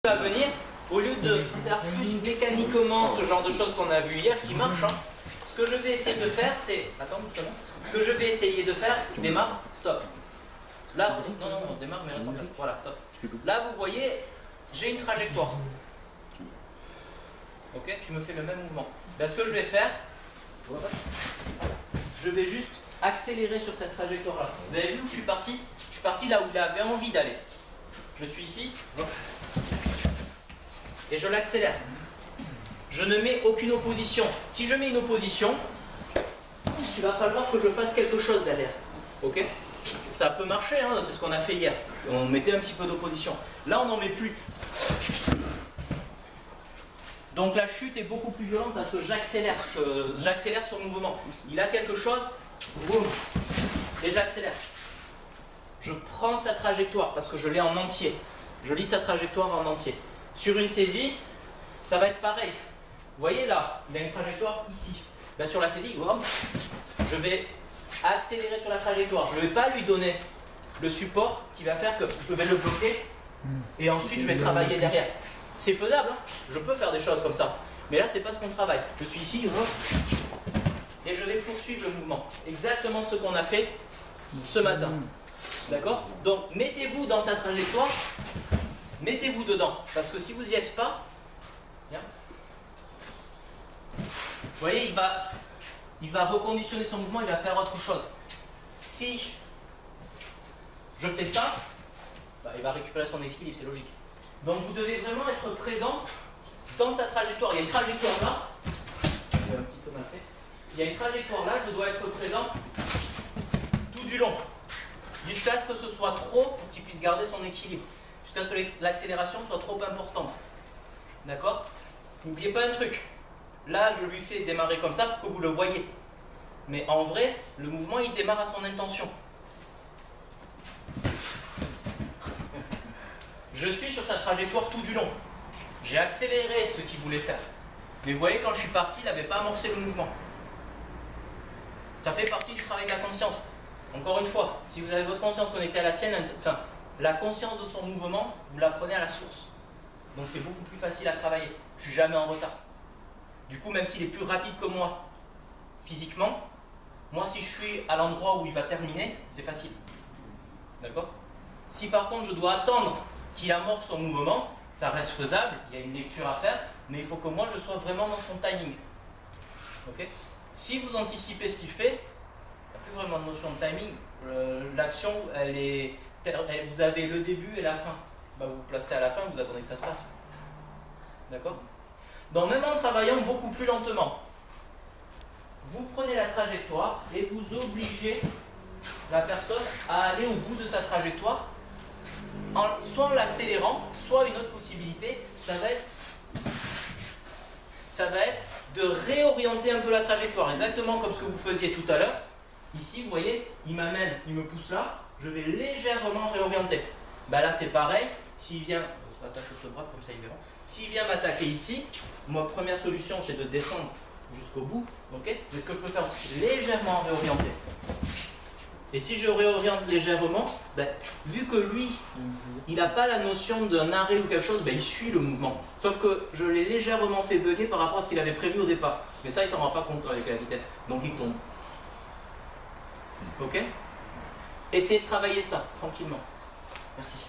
va venir, au lieu de faire plus mécaniquement ce genre de choses qu'on a vu hier qui marchent, hein, ce que je vais essayer de faire, c'est... Attends, doucement. Ce que je vais essayer de faire, démarre, stop. Là, non, démarre, mais reste en place. Voilà, stop. Là, vous voyez, j'ai une trajectoire. Ok, tu me fais le même mouvement. Là, ce que je vais faire, je vais juste accélérer sur cette trajectoire-là. Vous avez vu où je suis parti? Je suis parti là où il avait envie d'aller. Je suis ici. Et je l'accélère. Je ne mets aucune opposition. Si je mets une opposition, il va falloir que je fasse quelque chose derrière. Ok? Ça peut marcher, hein, c'est ce qu'on a fait hier. On mettait un petit peu d'opposition. Là, on n'en met plus. Donc la chute est beaucoup plus violente parce que j'accélère son mouvement. Il a quelque chose, boum, et j'accélère. Je prends sa trajectoire parce que je l'ai en entier. Je lis sa trajectoire en entier. Sur une saisie, ça va être pareil. Vous voyez là, il a une trajectoire ici. Là, sur la saisie, hop, je vais accélérer sur la trajectoire. Je ne vais pas lui donner le support qui va faire que je vais le bloquer et ensuite je vais travailler derrière. C'est faisable, hein, je peux faire des choses comme ça. Mais là, c'est pas ce qu'on travaille. Je suis ici, et je vais poursuivre le mouvement. Exactement ce qu'on a fait ce matin. D'accord? Donc, mettez-vous dans sa trajectoire, mettez-vous dedans. Parce que si vous n'y êtes pas, bien, vous voyez, il va reconditionner son mouvement, il va faire autre chose. Si je fais ça, bah, il va récupérer son équilibre, c'est logique. Donc vous devez vraiment être présent dans sa trajectoire. Il y a une trajectoire là, il y a une trajectoire là, je dois être présent tout du long, jusqu'à ce que ce soit trop pour qu'il puisse garder son équilibre, jusqu'à ce que l'accélération soit trop importante. D'accord? N'oubliez pas un truc, là je lui fais démarrer comme ça pour que vous le voyez. Mais en vrai, le mouvement il démarre à son intention. Je suis sur sa trajectoire tout du long. J'ai accéléré ce qu'il voulait faire. Mais vous voyez, quand je suis parti, il n'avait pas amorcé le mouvement. Ça fait partie du travail de la conscience. Encore une fois, si vous avez votre conscience connectée à la sienne, enfin, la conscience de son mouvement, vous la prenez à la source. Donc c'est beaucoup plus facile à travailler. Je ne suis jamais en retard. Du coup, même s'il est plus rapide que moi, physiquement, moi si je suis à l'endroit où il va terminer, c'est facile. D'accord? Si par contre je dois attendre qu'il amorce son mouvement, ça reste faisable, il y a une lecture à faire, mais il faut que moi je sois vraiment dans son timing. Okay? Si vous anticipez ce qu'il fait, il n'y a plus vraiment de notion de timing. L'action, vous avez le début et la fin. Bah, vous vous placez à la fin, vous attendez que ça se passe. D'accord? Donc même en travaillant beaucoup plus lentement, vous prenez la trajectoire et vous obligez la personne à aller au bout de sa trajectoire, soit en l'accélérant, soit une autre possibilité, ça va être de réorienter un peu la trajectoire, exactement comme ce que vous faisiez tout à l'heure. Ici, vous voyez, il m'amène, il me pousse là, je vais légèrement réorienter. Bah là, c'est pareil, s'il vient, attache ce bras comme ça il verra. S'il vient m'attaquer ici, ma première solution c'est de descendre jusqu'au bout, ok? Mais ce que je peux faire aussi, c'est légèrement réorienter. Et si je réoriente légèrement, ben, vu que lui, il n'a pas la notion d'un arrêt ou quelque chose, ben, il suit le mouvement. Sauf que je l'ai légèrement fait bugger par rapport à ce qu'il avait prévu au départ. Mais ça, il ne s'en rend pas compte avec la vitesse. Donc il tombe. Ok? Essayez de travailler ça, tranquillement. Merci.